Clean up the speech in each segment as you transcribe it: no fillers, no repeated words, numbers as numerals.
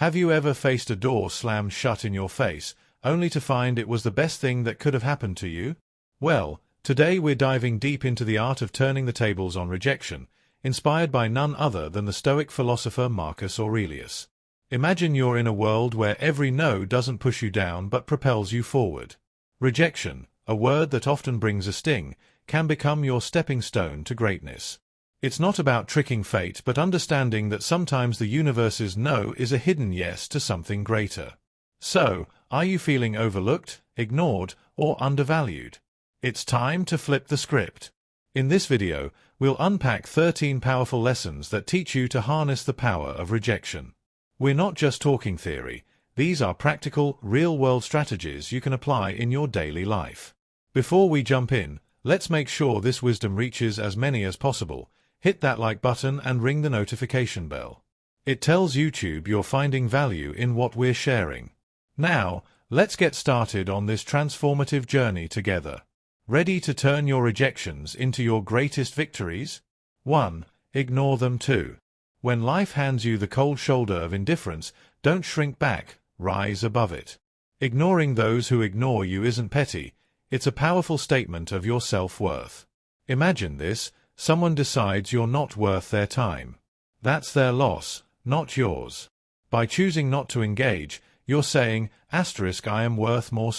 Have you ever faced a door slammed shut in your face, only to find it was the best thing that could have happened to you? Well, today we're diving deep into the art of turning the tables on rejection, inspired by none other than the Stoic philosopher Marcus Aurelius. Imagine you're in a world where every no doesn't push you down but propels you forward. Rejection, a word that often brings a sting, can become your stepping stone to greatness. It's not about tricking fate but understanding that sometimes the universe's no is a hidden yes to something greater. So, are you feeling overlooked, ignored, or undervalued? It's time to flip the script. In this video, we'll unpack 13 powerful lessons that teach you to harness the power of rejection. We're not just talking theory. These are practical, real-world strategies you can apply in your daily life. Before we jump in, let's make sure this wisdom reaches as many as possible. Hit that like button and ring the notification bell. It tells YouTube you're finding value in what we're sharing. Now, let's get started on this transformative journey together. Ready to turn your rejections into your greatest victories? 1. Ignore them. 2. When life hands you the cold shoulder of indifference, don't shrink back, rise above it. Ignoring those who ignore you isn't petty, it's a powerful statement of your self-worth. Imagine this: someone decides you're not worth their time. That's their loss, not yours. By choosing not to engage, you're saying, I am worth more.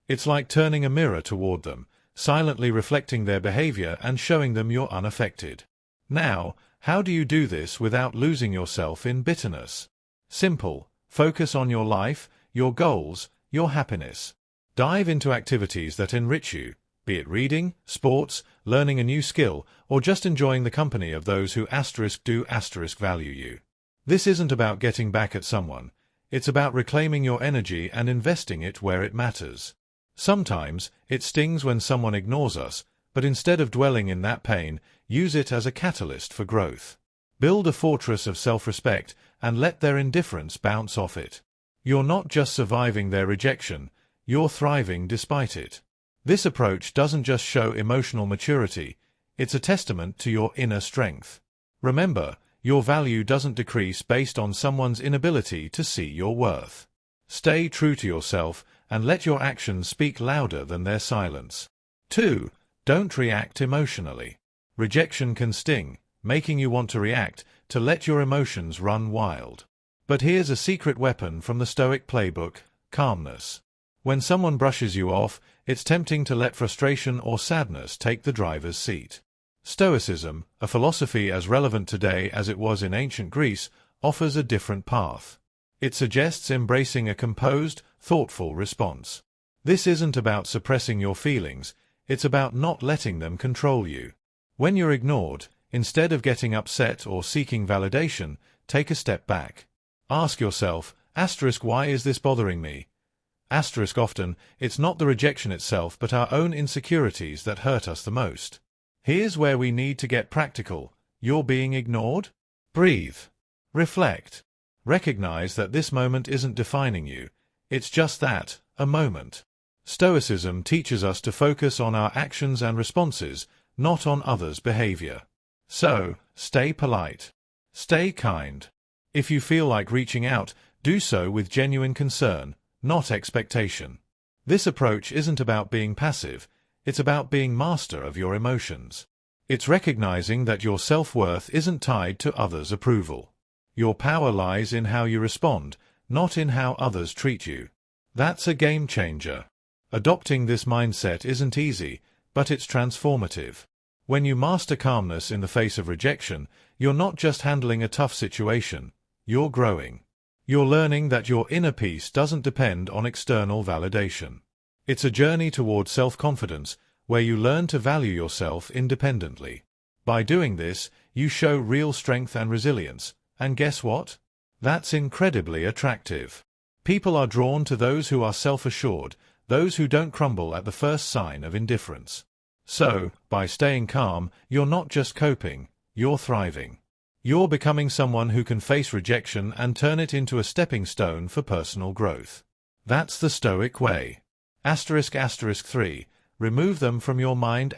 It's like turning a mirror toward them, silently reflecting their behavior and showing them you're unaffected. Now, how do you do this without losing yourself in bitterness? Simple. Focus on your life, your goals, your happiness. Dive into activities that enrich you, be it reading, sports, learning a new skill, or just enjoying the company of those who do value you. This isn't about getting back at someone. It's about reclaiming your energy and investing it where it matters. Sometimes, it stings when someone ignores us, but instead of dwelling in that pain, use it as a catalyst for growth. Build a fortress of self-respect and let their indifference bounce off it. You're not just surviving their rejection, you're thriving despite it. This approach doesn't just show emotional maturity, it's a testament to your inner strength. Remember, your value doesn't decrease based on someone's inability to see your worth. Stay true to yourself and let your actions speak louder than their silence. 2. Don't react emotionally. Rejection can sting, making you want to react, to let your emotions run wild. But here's a secret weapon from the Stoic playbook: calmness. When someone brushes you off, it's tempting to let frustration or sadness take the driver's seat. Stoicism, a philosophy as relevant today as it was in ancient Greece, offers a different path. It suggests embracing a composed, thoughtful response. This isn't about suppressing your feelings, it's about not letting them control you. When you're ignored, instead of getting upset or seeking validation, take a step back. Ask yourself, why is this bothering me? Often, it's not the rejection itself but our own insecurities that hurt us the most. Here's where we need to get practical. You're being ignored? Breathe. Reflect. Recognize that this moment isn't defining you. It's just that, a moment. Stoicism teaches us to focus on our actions and responses, not on others' behavior. So, stay polite. Stay kind. If you feel like reaching out, do so with genuine concern, not expectation. This approach isn't about being passive, it's about being master of your emotions. It's recognizing that your self-worth isn't tied to others' approval. Your power lies in how you respond, not in how others treat you. That's a game changer. Adopting this mindset isn't easy, but it's transformative. When you master calmness in the face of rejection, you're not just handling a tough situation, you're growing. You're learning that your inner peace doesn't depend on external validation. It's a journey toward self-confidence, where you learn to value yourself independently. By doing this, you show real strength and resilience, and guess what? That's incredibly attractive. People are drawn to those who are self-assured, those who don't crumble at the first sign of indifference. So, by staying calm, you're not just coping, you're thriving. You're becoming someone who can face rejection and turn it into a stepping stone for personal growth. That's the Stoic way. 3. Remove them from your mind.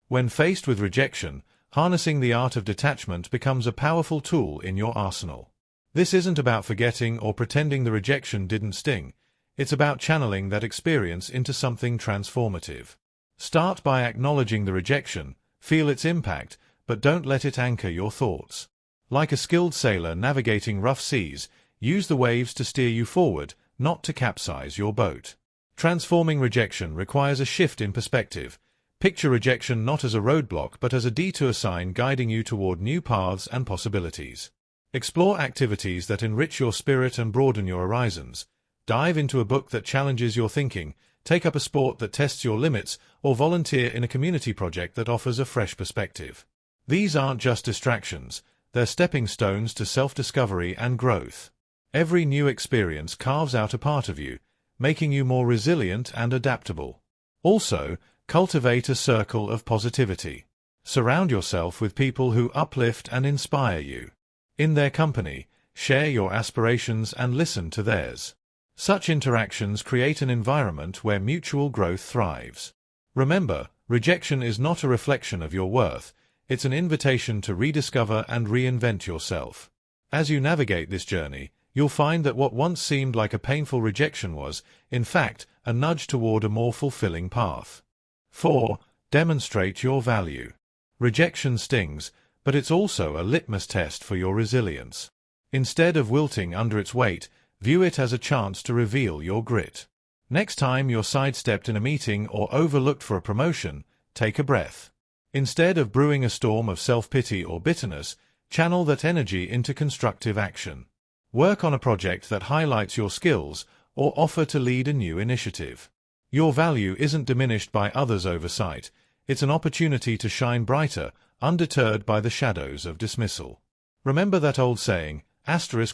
When faced with rejection, harnessing the art of detachment becomes a powerful tool in your arsenal. This isn't about forgetting or pretending the rejection didn't sting. It's about channeling that experience into something transformative. Start by acknowledging the rejection, feel its impact, but don't let it anchor your thoughts. Like a skilled sailor navigating rough seas, use the waves to steer you forward, not to capsize your boat. Transforming rejection requires a shift in perspective. Picture rejection not as a roadblock but as a detour sign guiding you toward new paths and possibilities. Explore activities that enrich your spirit and broaden your horizons. Dive into a book that challenges your thinking, take up a sport that tests your limits, or volunteer in a community project that offers a fresh perspective. These aren't just distractions, they're stepping stones to self-discovery and growth. Every new experience carves out a part of you, making you more resilient and adaptable. Also, cultivate a circle of positivity. Surround yourself with people who uplift and inspire you. In their company, share your aspirations and listen to theirs. Such interactions create an environment where mutual growth thrives. Remember, rejection is not a reflection of your worth, it's an invitation to rediscover and reinvent yourself. As you navigate this journey, you'll find that what once seemed like a painful rejection was, in fact, a nudge toward a more fulfilling path. 4. Demonstrate your value. Rejection stings, but it's also a litmus test for your resilience. Instead of wilting under its weight, view it as a chance to reveal your grit. Next time you're sidestepped in a meeting or overlooked for a promotion, take a breath. Instead of brewing a storm of self-pity or bitterness, channel that energy into constructive action. Work on a project that highlights your skills or offer to lead a new initiative. Your value isn't diminished by others' oversight. It's an opportunity to shine brighter, undeterred by the shadows of dismissal. Remember that old saying,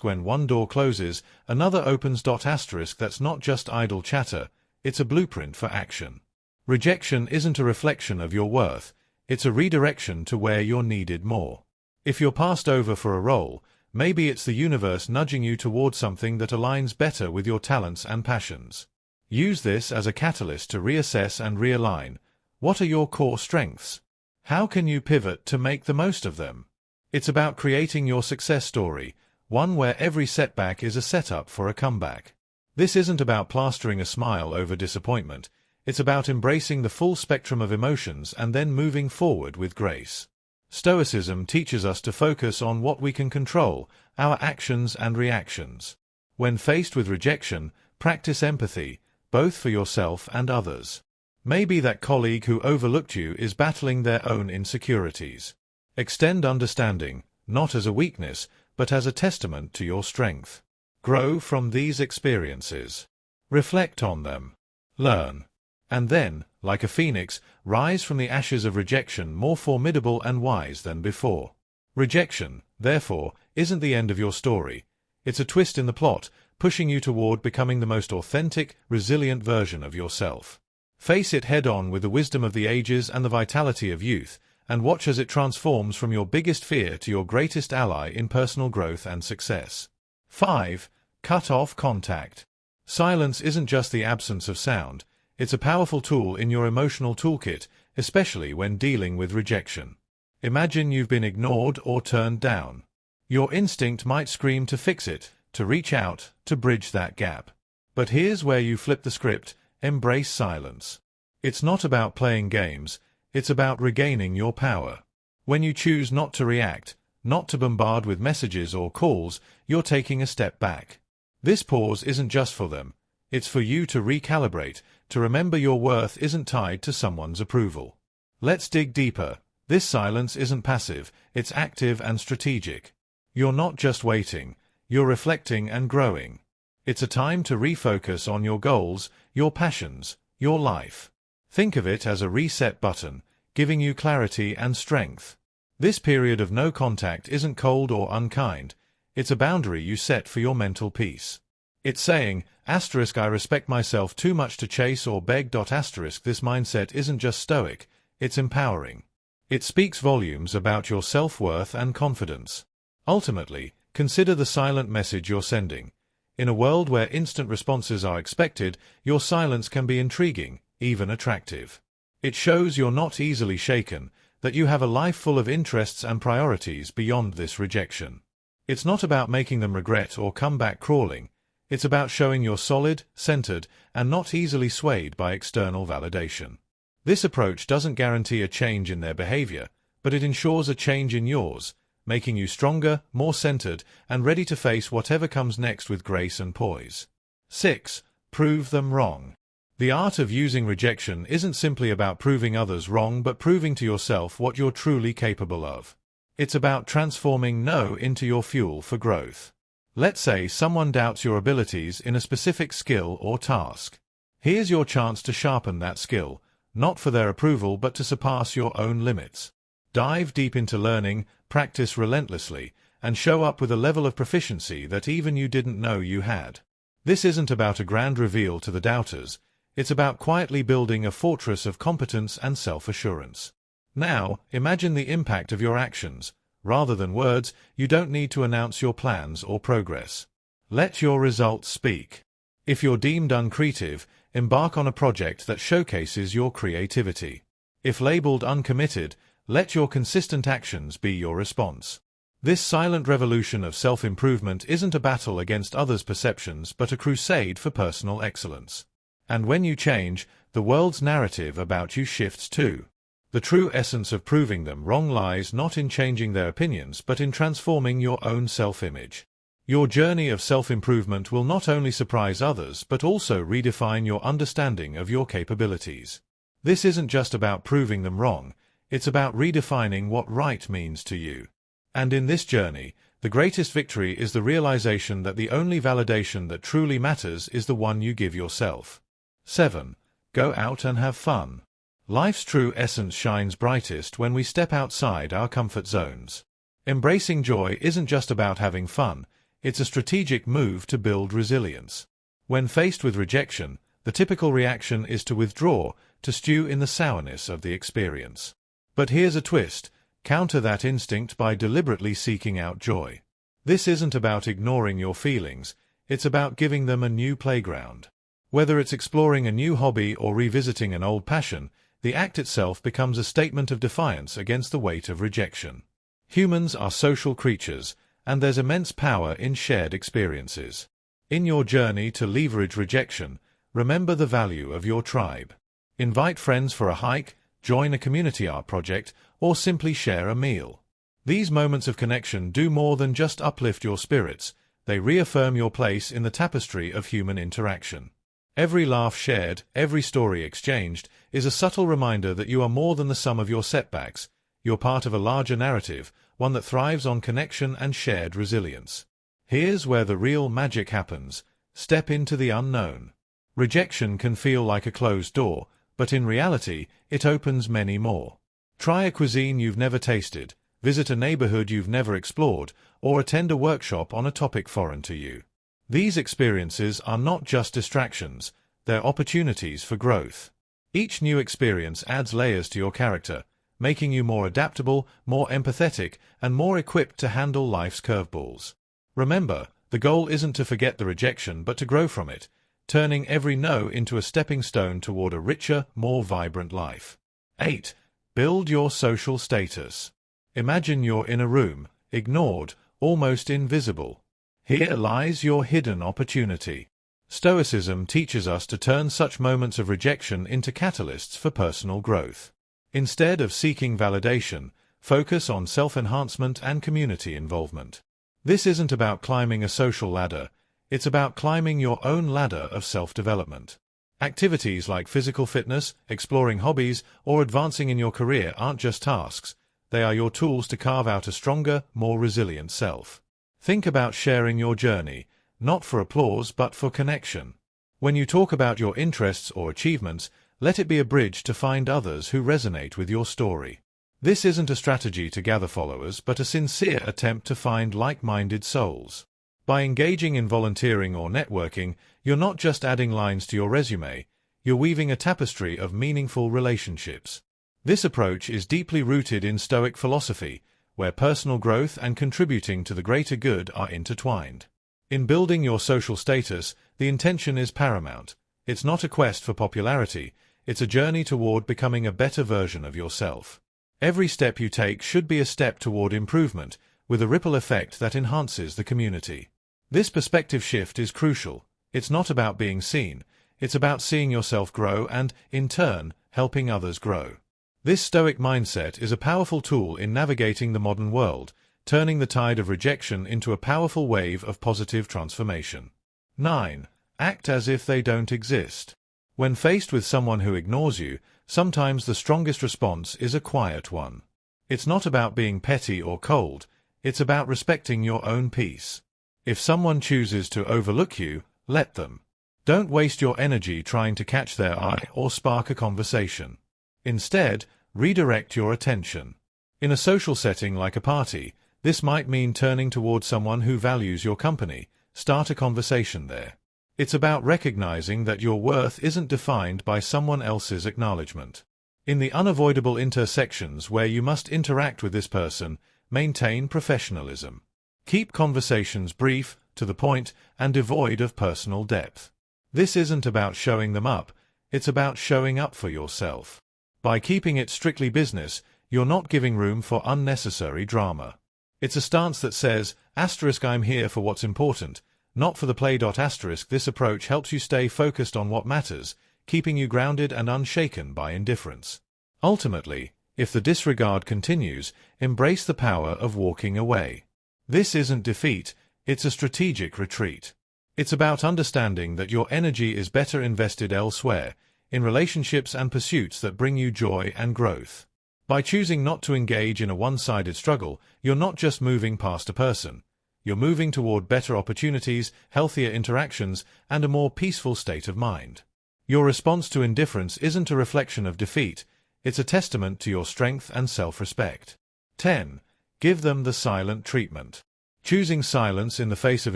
when one door closes, another opens. That's not just idle chatter, it's a blueprint for action. Rejection isn't a reflection of your worth, it's a redirection to where you're needed more. If you're passed over for a role, maybe it's the universe nudging you toward something that aligns better with your talents and passions. Use this as a catalyst to reassess and realign. What are your core strengths? How can you pivot to make the most of them? It's about creating your success story, one where every setback is a setup for a comeback. This isn't about plastering a smile over disappointment, it's about embracing the full spectrum of emotions and then moving forward with grace. Stoicism teaches us to focus on what we can control, our actions and reactions. When faced with rejection, practice empathy, both for yourself and others. Maybe that colleague who overlooked you is battling their own insecurities. Extend understanding, not as a weakness, but as a testament to your strength. Grow from these experiences. Reflect on them. Learn. And then, like a phoenix, rise from the ashes of rejection more formidable and wise than before. Rejection, therefore, isn't the end of your story. It's a twist in the plot, pushing you toward becoming the most authentic, resilient version of yourself. Face it head-on with the wisdom of the ages and the vitality of youth, and watch as it transforms from your biggest fear to your greatest ally in personal growth and success. 5. Cut off contact. Silence isn't just the absence of sound. It's a powerful tool in your emotional toolkit, especially when dealing with rejection. Imagine you've been ignored or turned down. Your instinct might scream to fix it, to reach out, to bridge that gap. But here's where you flip the script: embrace silence. It's not about playing games, it's about regaining your power. When you choose not to react, not to bombard with messages or calls, you're taking a step back. This pause isn't just for them. It's for you to recalibrate, to remember your worth isn't tied to someone's approval. Let's dig deeper. This silence isn't passive, it's active and strategic. You're not just waiting, you're reflecting and growing. It's a time to refocus on your goals, your passions, your life. Think of it as a reset button, giving you clarity and strength. This period of no contact isn't cold or unkind, it's a boundary you set for your mental peace. It's saying, I respect myself too much to chase or beg. This mindset isn't just stoic, it's empowering. It speaks volumes about your self-worth and confidence. Ultimately, consider the silent message you're sending. In a world where instant responses are expected, your silence can be intriguing, even attractive. It shows you're not easily shaken, that you have a life full of interests and priorities beyond this rejection. It's not about making them regret or come back crawling. It's about showing you're solid, centered, and not easily swayed by external validation. This approach doesn't guarantee a change in their behavior, but it ensures a change in yours, making you stronger, more centered, and ready to face whatever comes next with grace and poise. 6. Prove them wrong. The art of using rejection isn't simply about proving others wrong but proving to yourself what you're truly capable of. It's about transforming no into your fuel for growth. Let's say someone doubts your abilities in a specific skill or task. Here's your chance to sharpen that skill, not for their approval but to surpass your own limits. Dive deep into learning, practice relentlessly, and show up with a level of proficiency that even you didn't know you had. This isn't about a grand reveal to the doubters. It's about quietly building a fortress of competence and self-assurance. Now, imagine the impact of your actions. Rather than words, you don't need to announce your plans or progress. Let your results speak. If you're deemed uncreative, embark on a project that showcases your creativity. If labeled uncommitted, let your consistent actions be your response. This silent revolution of self-improvement isn't a battle against others' perceptions but a crusade for personal excellence. And when you change, the world's narrative about you shifts too. The true essence of proving them wrong lies not in changing their opinions but in transforming your own self-image. Your journey of self-improvement will not only surprise others but also redefine your understanding of your capabilities. This isn't just about proving them wrong, it's about redefining what right means to you. And in this journey, the greatest victory is the realization that the only validation that truly matters is the one you give yourself. 7. Go out and have fun. Life's true essence shines brightest when we step outside our comfort zones. Embracing joy isn't just about having fun, it's a strategic move to build resilience. When faced with rejection, the typical reaction is to withdraw, to stew in the sourness of the experience. But here's a twist: counter that instinct by deliberately seeking out joy. This isn't about ignoring your feelings, it's about giving them a new playground. Whether it's exploring a new hobby or revisiting an old passion, the act itself becomes a statement of defiance against the weight of rejection. Humans are social creatures, and there's immense power in shared experiences. In your journey to leverage rejection, remember the value of your tribe. Invite friends for a hike, join a community art project, or simply share a meal. These moments of connection do more than just uplift your spirits, they reaffirm your place in the tapestry of human interaction. Every laugh shared, every story exchanged, is a subtle reminder that you are more than the sum of your setbacks. You're part of a larger narrative, one that thrives on connection and shared resilience. Here's where the real magic happens. Step into the unknown. Rejection can feel like a closed door, but in reality, it opens many more. Try a cuisine you've never tasted, visit a neighborhood you've never explored, or attend a workshop on a topic foreign to you. These experiences are not just distractions, they're opportunities for growth. Each new experience adds layers to your character, making you more adaptable, more empathetic, and more equipped to handle life's curveballs. Remember, the goal isn't to forget the rejection but to grow from it, turning every no into a stepping stone toward a richer, more vibrant life. 8. Build your social status. Imagine you're in a room, ignored, almost invisible. Here lies your hidden opportunity. Stoicism teaches us to turn such moments of rejection into catalysts for personal growth. Instead of seeking validation, focus on self-enhancement and community involvement. This isn't about climbing a social ladder, it's about climbing your own ladder of self-development. Activities like physical fitness, exploring hobbies, or advancing in your career aren't just tasks, they are your tools to carve out a stronger, more resilient self. Think about sharing your journey, not for applause but for connection. When you talk about your interests or achievements, let it be a bridge to find others who resonate with your story. This isn't a strategy to gather followers but a sincere attempt to find like-minded souls. By engaging in volunteering or networking, you're not just adding lines to your resume, you're weaving a tapestry of meaningful relationships. This approach is deeply rooted in Stoic philosophy, where personal growth and contributing to the greater good are intertwined. In building your social status, the intention is paramount. It's not a quest for popularity, it's a journey toward becoming a better version of yourself. Every step you take should be a step toward improvement, with a ripple effect that enhances the community. This perspective shift is crucial. It's not about being seen, it's about seeing yourself grow and, in turn, helping others grow. This Stoic mindset is a powerful tool in navigating the modern world, turning the tide of rejection into a powerful wave of positive transformation. 9. Act as if they don't exist. When faced with someone who ignores you, sometimes the strongest response is a quiet one. It's not about being petty or cold, it's about respecting your own peace. If someone chooses to overlook you, let them. Don't waste your energy trying to catch their eye or spark a conversation. Instead, redirect your attention. In a social setting like a party, this might mean turning toward someone who values your company. Start a conversation there. It's about recognizing that your worth isn't defined by someone else's acknowledgement. In the unavoidable intersections where you must interact with this person, maintain professionalism. Keep conversations brief, to the point, and devoid of personal depth. This isn't about showing them up, it's about showing up for yourself. By keeping it strictly business, you're not giving room for unnecessary drama. It's a stance that says, I'm here for what's important, not for the play. This approach helps you stay focused on what matters, keeping you grounded and unshaken by indifference. Ultimately, if the disregard continues, embrace the power of walking away. This isn't defeat, it's a strategic retreat. It's about understanding that your energy is better invested elsewhere, in relationships and pursuits that bring you joy and growth. By choosing not to engage in a one-sided struggle, you're not just moving past a person. You're moving toward better opportunities, healthier interactions, and a more peaceful state of mind. Your response to indifference isn't a reflection of defeat, it's a testament to your strength and self-respect. 10. Give them the silent treatment. Choosing silence in the face of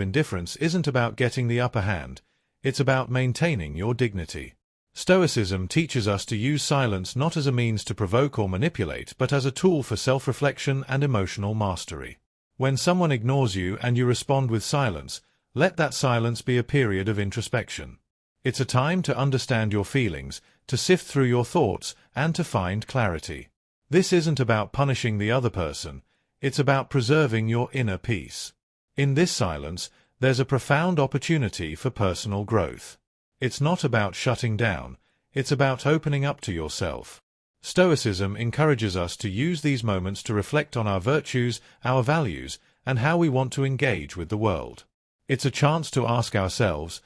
indifference isn't about getting the upper hand, it's about maintaining your dignity. Stoicism teaches us to use silence not as a means to provoke or manipulate, but as a tool for self-reflection and emotional mastery. When someone ignores you and you respond with silence, let that silence be a period of introspection. It's a time to understand your feelings, to sift through your thoughts, and to find clarity. This isn't about punishing the other person, it's about preserving your inner peace. In this silence, there's a profound opportunity for personal growth. It's not about shutting down, it's about opening up to yourself. Stoicism encourages us to use these moments to reflect on our virtues, our values, and how we want to engage with the world. It's a chance to ask ourselves,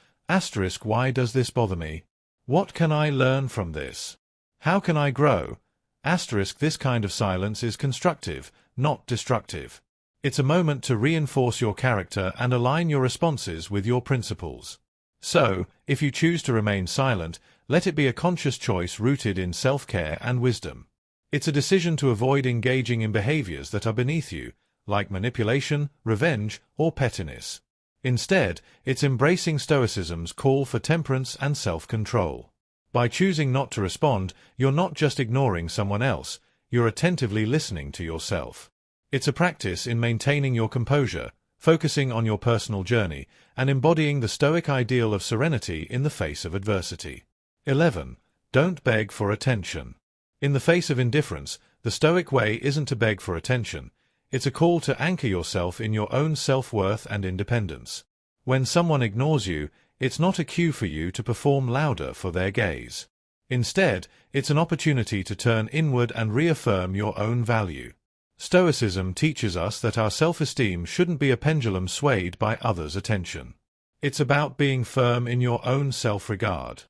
why does this bother me? What can I learn from this? How can I grow? This kind of silence is constructive, not destructive. It's a moment to reinforce your character and align your responses with your principles. So, if you choose to remain silent, let it be a conscious choice rooted in self-care and wisdom. It's a decision to avoid engaging in behaviors that are beneath you, like manipulation, revenge, or pettiness. Instead, it's embracing Stoicism's call for temperance and self-control. By choosing not to respond, you're not just ignoring someone else, you're attentively listening to yourself. It's a practice in maintaining your composure, focusing on your personal journey, and embodying the Stoic ideal of serenity in the face of adversity. 11. Don't beg for attention. In the face of indifference, the Stoic way isn't to beg for attention. It's a call to anchor yourself in your own self-worth and independence. When someone ignores you, it's not a cue for you to perform louder for their gaze. Instead, it's an opportunity to turn inward and reaffirm your own value. Stoicism teaches us that our self-esteem shouldn't be a pendulum swayed by others' attention. It's about being firm in your own self-regard.